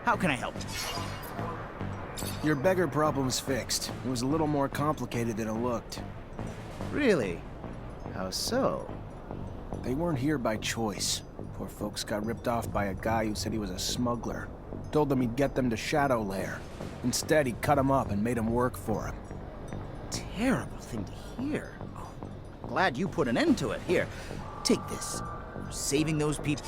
How can I help? Your beggar problem's fixed. It was a little more complicated than it looked. Really? How so? They weren't here by choice. Poor folks got ripped off by a guy who said he was a smuggler. Told them he'd get them to Shadow Lair. Instead, he cut them up and made them work for him. Terrible thing to hear. Oh, glad you put an end to it. Here, take this. For saving those people.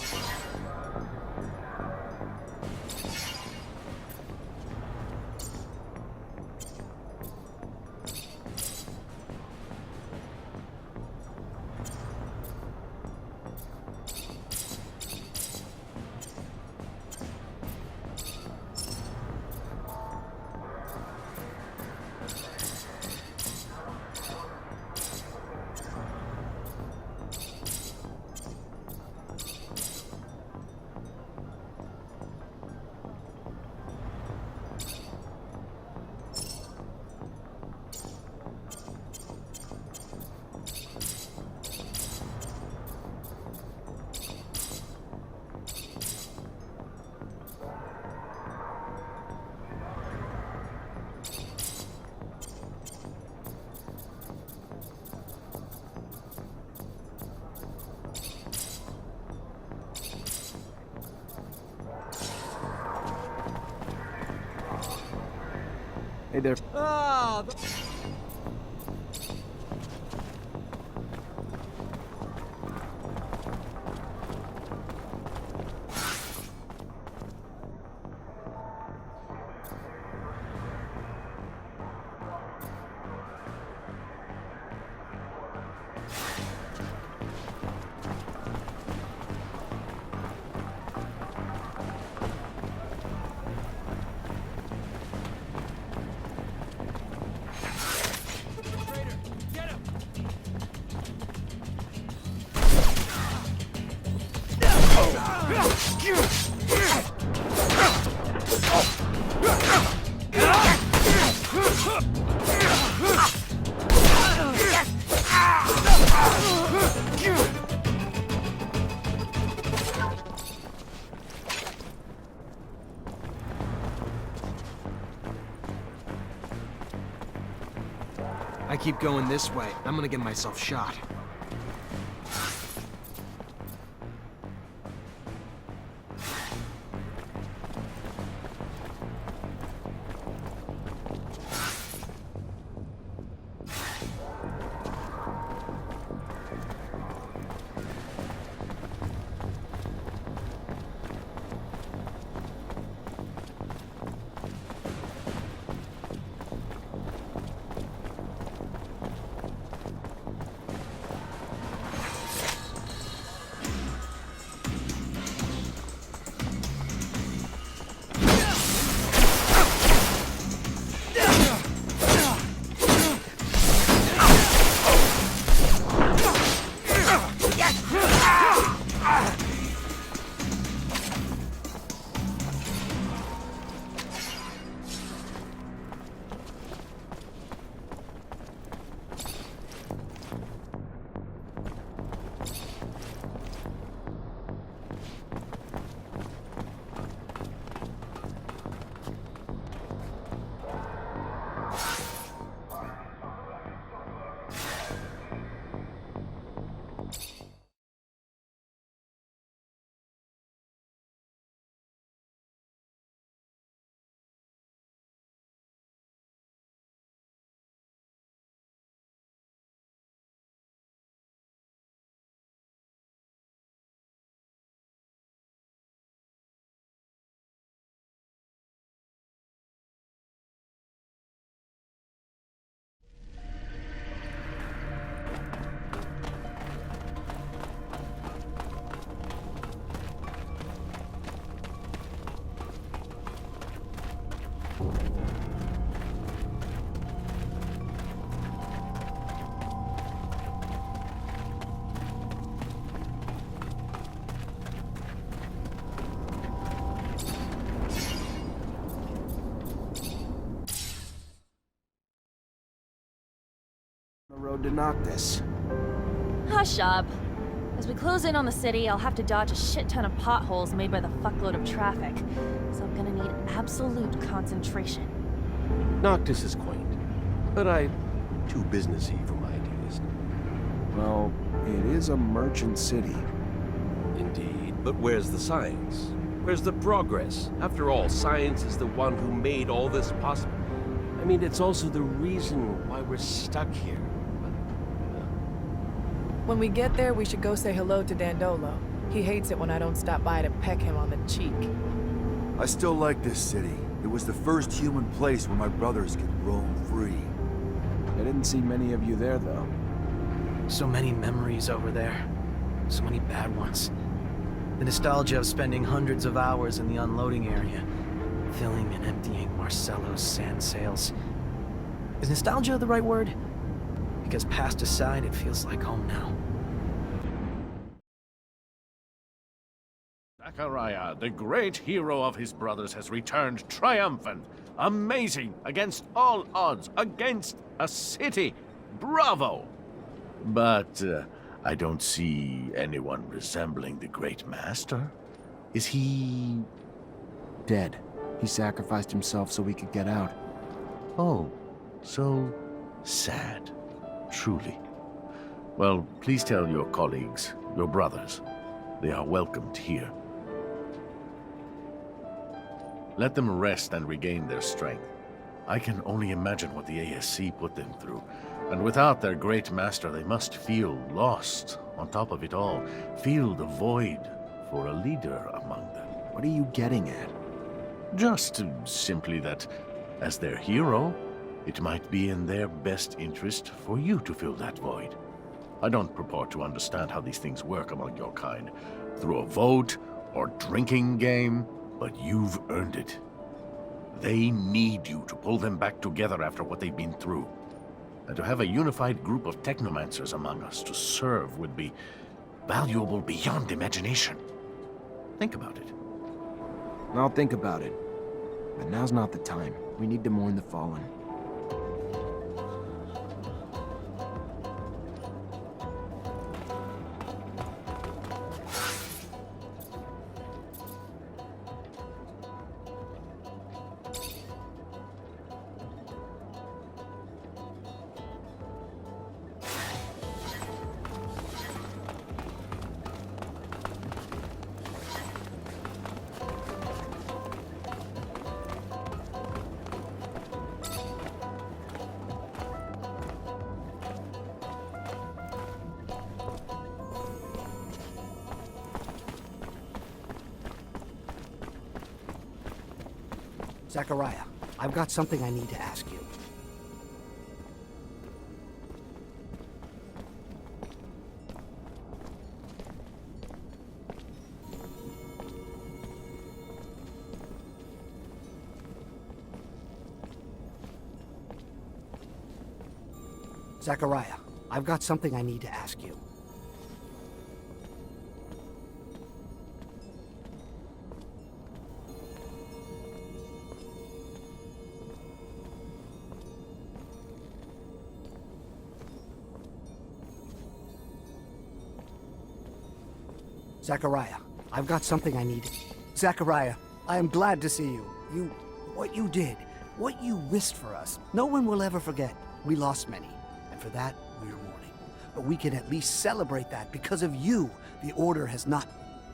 Hey there. Ah! I keep going this way. I'm gonna get myself shot. The road to Noctis. Hush up. As we close in on the city, I'll have to dodge a shit ton of potholes made by the fuckload of traffic. So I'm gonna need absolute concentration. Noctis is quaint, but too businessy for my taste. Well, it is a merchant city. Indeed, but where's the science? Where's the progress? After all, science is the one who made all this possible. I mean, it's also the reason why we're stuck here. When we get there, we should go say hello to Dandolo. He hates it when I don't stop by to peck him on the cheek. I still like this city. It was the first human place where my brothers could roam free. I didn't see many of you there, though. So many memories over there. So many bad ones. The nostalgia of spending hundreds of hours in the unloading area, filling and emptying Marcello's sand sails. Is nostalgia the right word? Because past aside, it feels like home now. Zachariah, the great hero of his brothers, has returned triumphant. Amazing, against all odds, against a city. Bravo! But I don't see anyone resembling the great master. Is he... Dead. He sacrificed himself so we could get out. Oh, so sad. Truly. Well, please tell your colleagues, your brothers, they are welcomed here. Let them rest and regain their strength. I can only imagine what the ASC put them through. And without their great master, they must feel lost. On top of it all, feel the void for a leader among them. What are you getting at? Just simply that, as their hero, it might be in their best interest for you to fill that void. I don't purport to understand how these things work among your kind, through a vote or drinking game, but you've earned it. They need you to pull them back together after what they've been through. And to have a unified group of Technomancers among us to serve would be valuable beyond imagination. Think about it. I'll think about it. But now's not the time. We need to mourn the fallen. Zachariah, I've got something I need to ask you. Zachariah, I've got something I need to ask you. Zachariah, I've got something I need. Zachariah, I am glad to see you. What you did, what you risked for us, no one will ever forget. We lost many, and for that, we're mourning. But we can at least celebrate that because of you. The Order has not...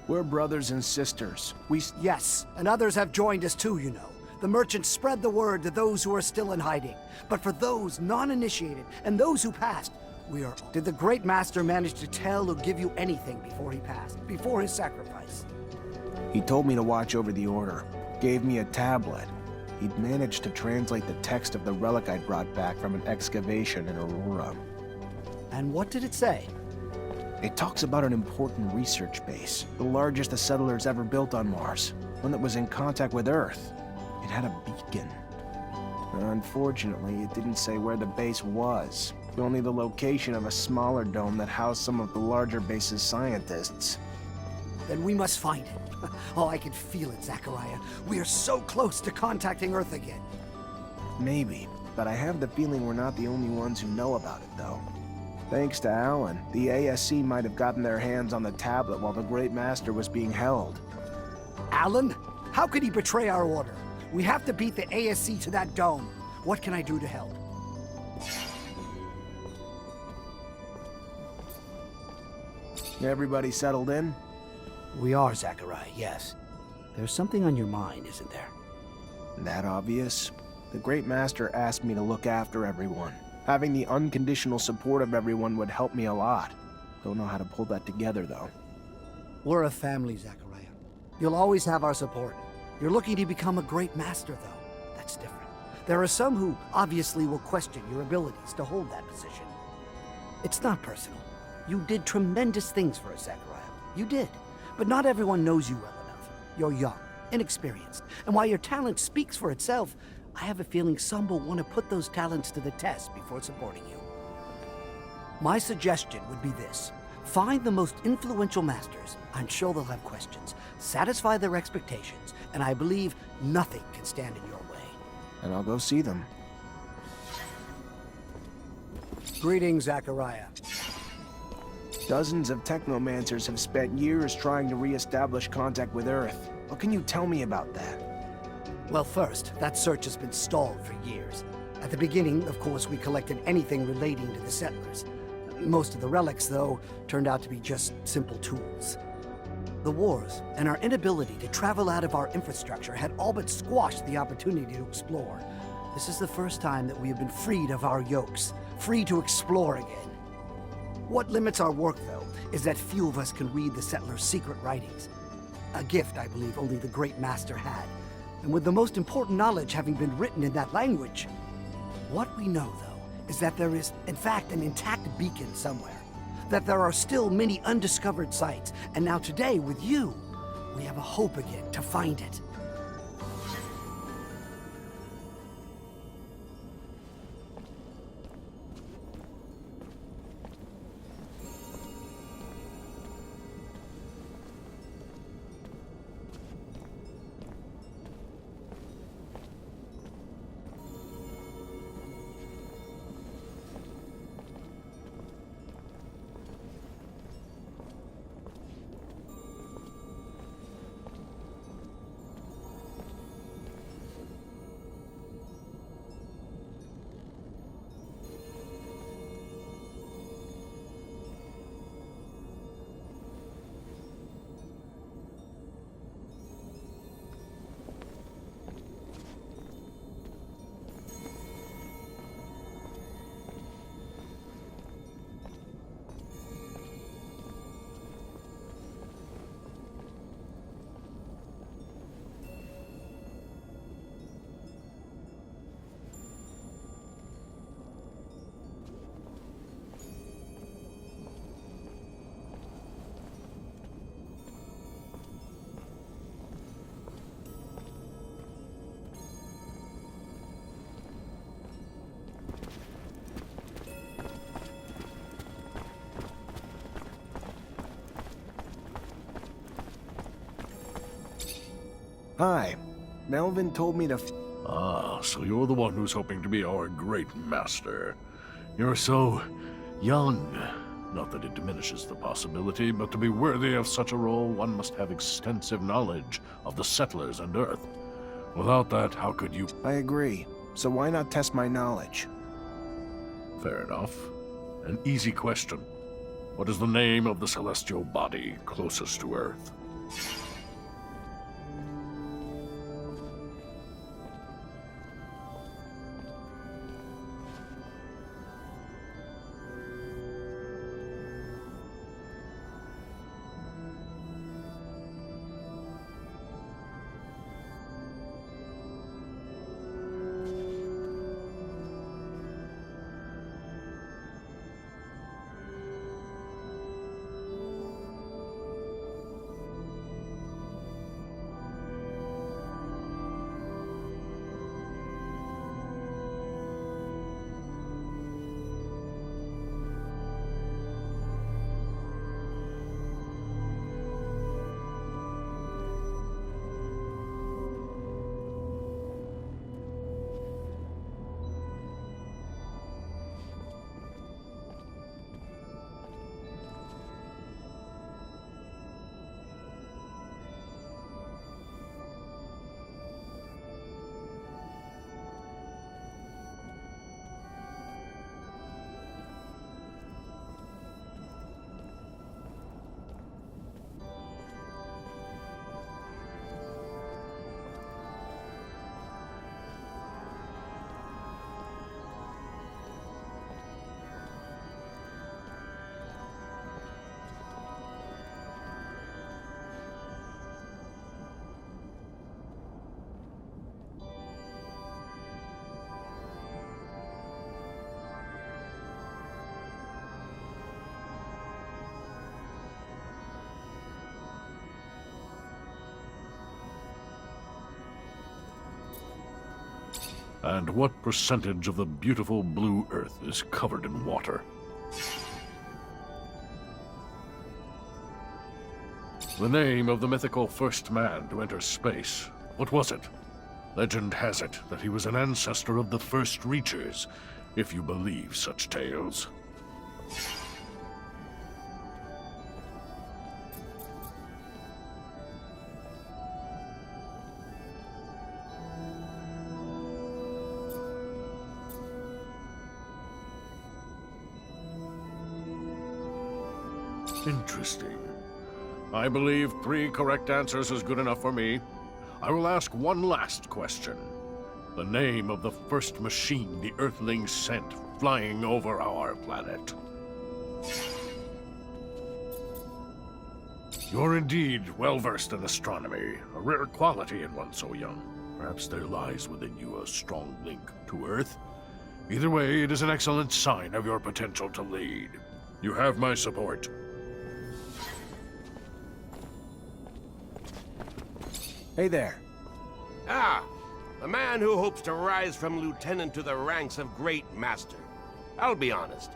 We're brothers and sisters. Yes, and others have joined us too, you know. The merchants spread the word to those who are still in hiding. But for those non-initiated and those who passed, we are... Did the Great Master manage to tell or give you anything before he passed? Before his sacrifice? He told me to watch over the Order. Gave me a tablet. He'd managed to translate the text of the relic I'd brought back from an excavation in Aurora. And what did it say? It talks about an important research base. The largest the settlers ever built on Mars. One that was in contact with Earth. It had a beacon. Unfortunately, it didn't say where the base was. Only the location of a smaller dome that housed some of the larger base's scientists. Then we must find it. Oh, I can feel it, Zachariah. We are so close to contacting Earth again. Maybe, but I have the feeling we're not the only ones who know about it, though. Thanks to Alan, the ASC might have gotten their hands on the tablet while the Great Master was being held. Alan? How could he betray our order? We have to beat the ASC to that dome. What can I do to help? Everybody settled in? We are, Zachariah, yes. There's something on your mind, isn't there? That obvious? The Great Master asked me to look after everyone. Having the unconditional support of everyone would help me a lot. Don't know how to pull that together, though. We're a family, Zachariah. You'll always have our support. You're looking to become a great master, though. That's different. There are some who obviously will question your abilities to hold that position. It's not personal. You did tremendous things for us, Zachariah. You did. But not everyone knows you well enough. You're young, inexperienced, and while your talent speaks for itself, I have a feeling some will want to put those talents to the test before supporting you. My suggestion would be this. Find the most influential masters. I'm sure they'll have questions. Satisfy their expectations, and I believe nothing can stand in your way. And I'll go see them. Greetings, Zachariah. Dozens of Technomancers have spent years trying to re-establish contact with Earth. What can you tell me about that? Well, first, that search has been stalled for years. At the beginning, of course, we collected anything relating to the settlers. Most of the relics, though, turned out to be just simple tools. The wars and our inability to travel out of our infrastructure had all but squashed the opportunity to explore. This is the first time that we have been freed of our yokes, free to explore again. What limits our work, though, is that few of us can read the settlers' secret writings. A gift, I believe, only the Great Master had. And with the most important knowledge having been written in that language. What we know, though, is that there is, in fact, an intact beacon somewhere. That there are still many undiscovered sites. And now today, with you, we have a hope again to find it. Hi. Melvin told me to Ah, so you're the one who's hoping to be our great master. You're so young. Not that it diminishes the possibility, but to be worthy of such a role, one must have extensive knowledge of the settlers and Earth. Without that, how could you... I agree. So why not test my knowledge? Fair enough. An easy question. What is the name of the celestial body closest to Earth? And what percentage of the beautiful blue Earth is covered in water? The name of the mythical first man to enter space, what was it? Legend has it that he was an ancestor of the first Reachers, if you believe such tales. Interesting. I believe 3 correct answers is good enough for me. I will ask one last question. The name of the first machine the Earthlings sent flying over our planet. You're indeed well-versed in astronomy, a rare quality in one so young. Perhaps there lies within you a strong link to Earth. Either way, it is an excellent sign of your potential to lead. You have my support. Hey there. Ah, the man who hopes to rise from lieutenant to the ranks of great master. I'll be honest.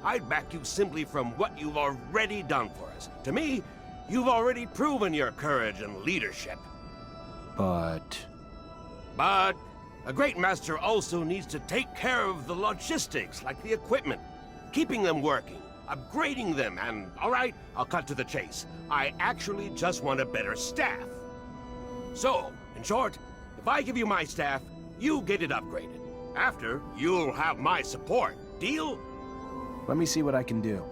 I'd back you simply from what you've already done for us. To me, you've already proven your courage and leadership. But a great master also needs to take care of the logistics, like the equipment, keeping them working, upgrading them, and, all right, I'll cut to the chase. I actually just want a better staff. So, in short, if I give you my staff, you get it upgraded. After, you'll have my support. Deal? let me see what I can do.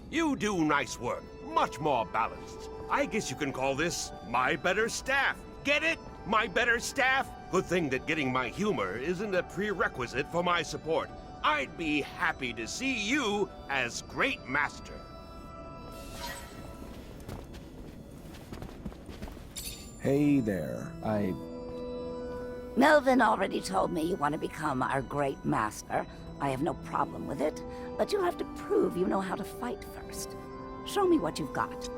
You do nice work. Much more balanced. I guess you can call this my better staff. Get it? My better staff? Good thing that getting my humor isn't a prerequisite for my support. I'd be happy to see you as Great Master. Hey there. Melvin already told me you want to become our great master. I have no problem with it, but you'll have to prove you know how to fight first. Show me what you've got.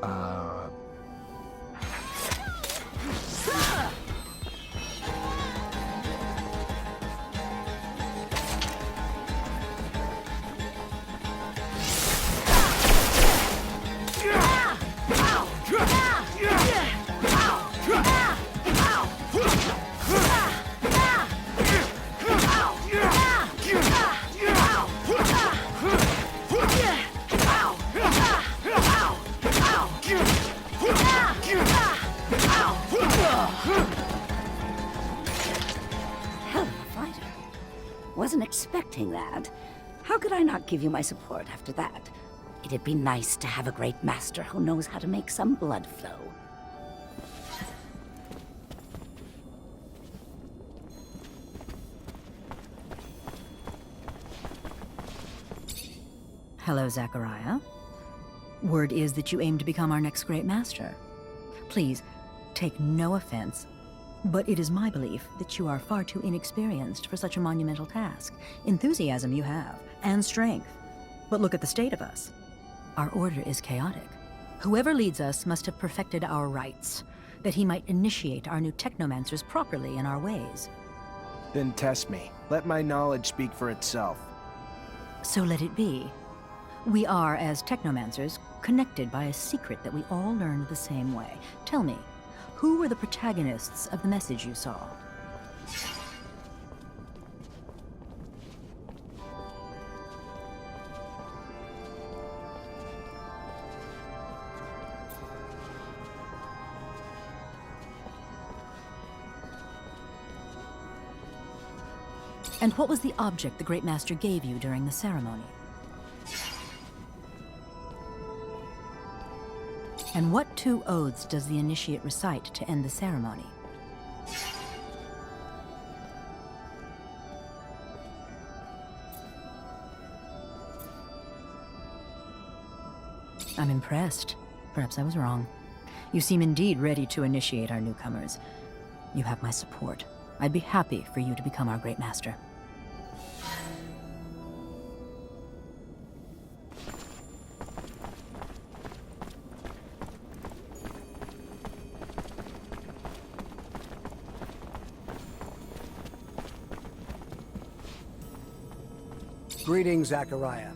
Hell of a fighter. Wasn't expecting that. How could I not give you my support after that? It'd be nice to have a great master who knows how to make some blood flow. Hello, Zachariah. Word is that you aim to become our next great master. Please, take no offense, but it is my belief that you are far too inexperienced for such a monumental task. Enthusiasm you have, and strength. But look at the state of us. Our order is chaotic. Whoever leads us must have perfected our rites, that he might initiate our new Technomancers properly in our ways. Then test me. Let my knowledge speak for itself. So let it be. We are, as Technomancers, connected by a secret that we all learned the same way. Tell me, who were the protagonists of the message you saw? And what was the object the Great Master gave you during the ceremony? And what 2 oaths does the initiate recite to end the ceremony? I'm impressed. Perhaps I was wrong. You seem indeed ready to initiate our newcomers. You have my support. I'd be happy for you to become our Great Master. Greetings, Zachariah.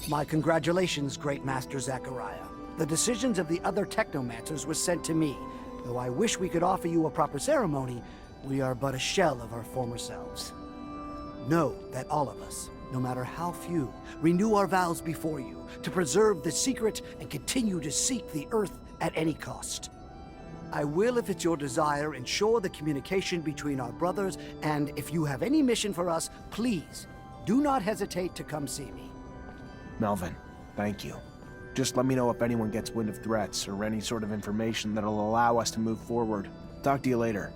My congratulations, Great Master Zachariah. The decisions of the other Technomancers were sent to me. Though I wish we could offer you a proper ceremony, we are but a shell of our former selves. Know that all of us, no matter how few, renew our vows before you to preserve the secret and continue to seek the Earth at any cost. I will, if it's your desire, ensure the communication between our brothers, and if you have any mission for us, please, do not hesitate to come see me. Melvin, thank you. Just let me know if anyone gets wind of threats or any sort of information that'll allow us to move forward. Talk to you later.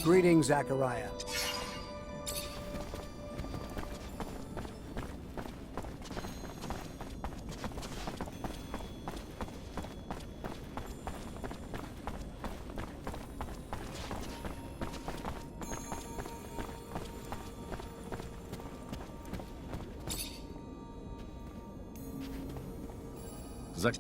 Greetings, Zachariah. Zach.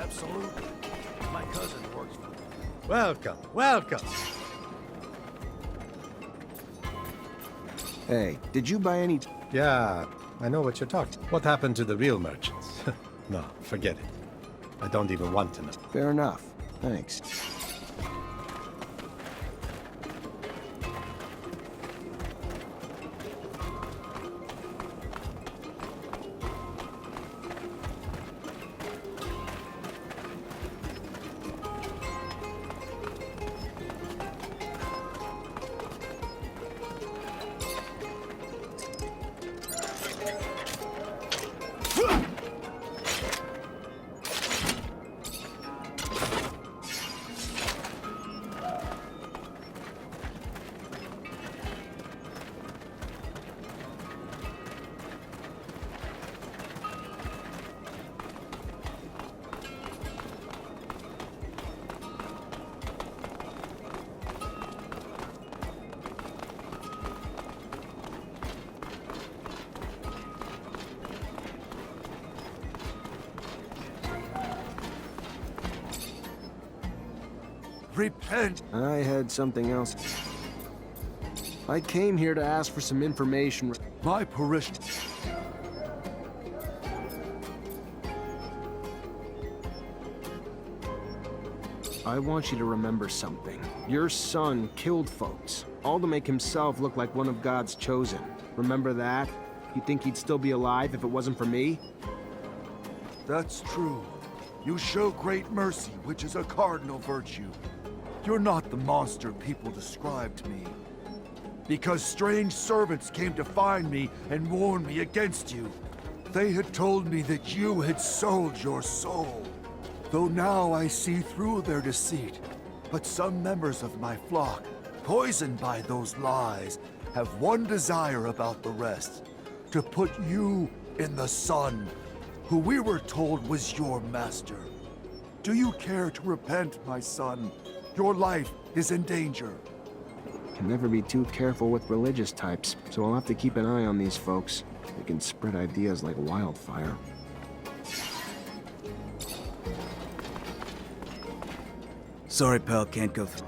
Absolutely. My cousin works for them. Welcome, welcome. Hey, did you buy any... Yeah, I know what you're talking. What happened to the real merchants? No, forget it. I don't even want to know. Fair enough. Thanks. Repent! I had something else. I came here to ask for some information. My parishioners. I want you to remember something. Your son killed folks, all to make himself look like one of God's chosen. Remember that? You think he'd still be alive if it wasn't for me? That's true. You show great mercy, which is a cardinal virtue. You're not the monster people describe to me. because strange servants came to find me and warn me against you. They had told me that you had sold your soul. Though now I see through their deceit. But some members of my flock, poisoned by those lies, have one desire about the rest. To put you in the sun, who we were told was your master. Do you care to repent, my son? Your life is in danger. Can never be too careful with religious types, so I'll have to keep an eye on these folks. They can spread ideas like wildfire. Sorry, pal, can't go through.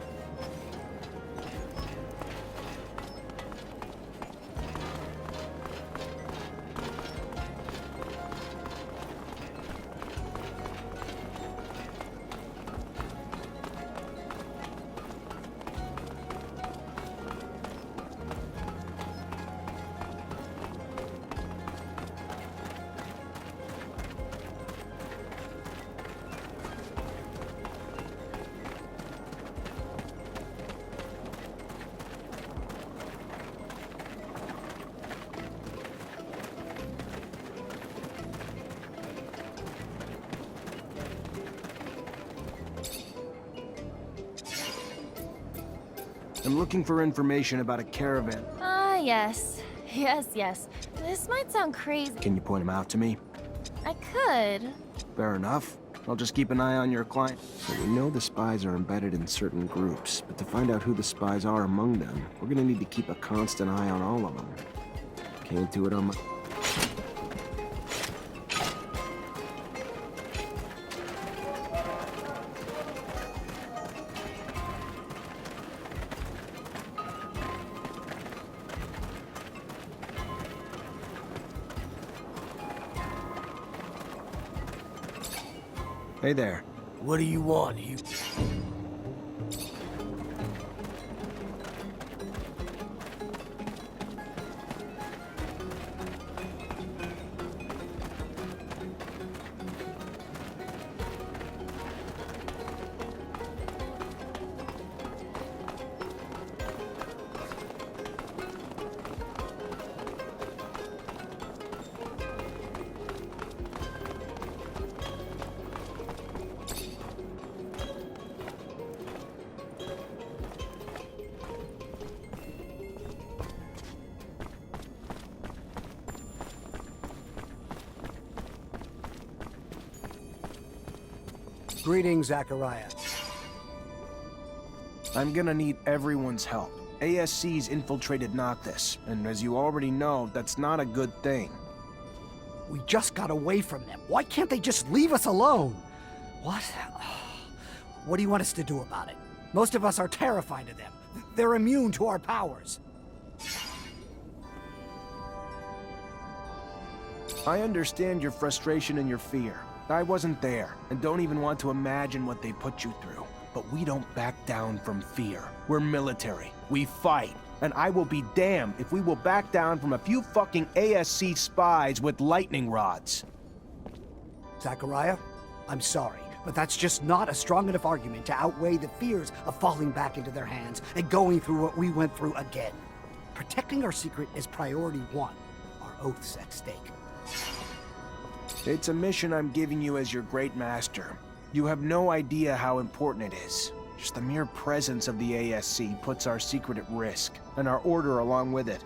I'm looking for information about a caravan. Ah, yes. Yes. This might sound crazy. Can you point them out to me? I could. Fair enough. I'll just keep an eye on your client. So we know the spies are embedded in certain groups, but to find out who the spies are among them, we're gonna need to keep a constant eye on all of them. Can't do it on my... Hey there. What do you want, you? Greetings, Zachariah. I'm gonna need everyone's help. ASC's infiltrated Noctis, and as you already know, that's not a good thing. We just got away from them. Why can't they just leave us alone? What? What do you want us to do about it? Most of us are terrified of them. They're immune to our powers. I understand your frustration and your fear. I wasn't there, and don't even want to imagine what they put you through. But we don't back down from fear. We're military. We fight. And I will be damned if we will back down from a few fucking ASC spies with lightning rods. Zachariah, I'm sorry, but that's just not a strong enough argument to outweigh the fears of falling back into their hands and going through what we went through again. Protecting our secret is priority one. Our oath's at stake. It's a mission I'm giving you as your great master. You have no idea how important it is. Just the mere presence of the ASC puts our secret at risk, and our order along with it.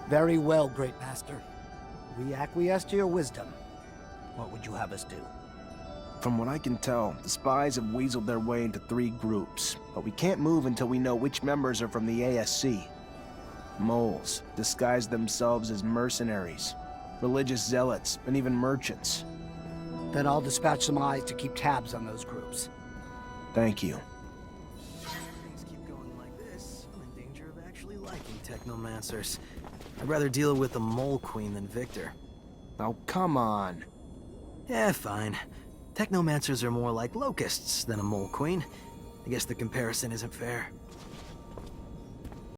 Very well, great master. We acquiesce to your wisdom. What would you have us do? From what I can tell, the spies have weaseled their way into 3 groups, but we can't move until we know which members are from the ASC. Moles disguise themselves as mercenaries, religious zealots, and even merchants. Then I'll dispatch some eyes to keep tabs on those groups. Thank you. If things keep going like this, I'm in danger of actually liking Technomancers. I'd rather deal with the Mole Queen than Victor. Oh, come on. Yeah, fine. Technomancers are more like locusts than a Mole Queen. I guess the comparison isn't fair.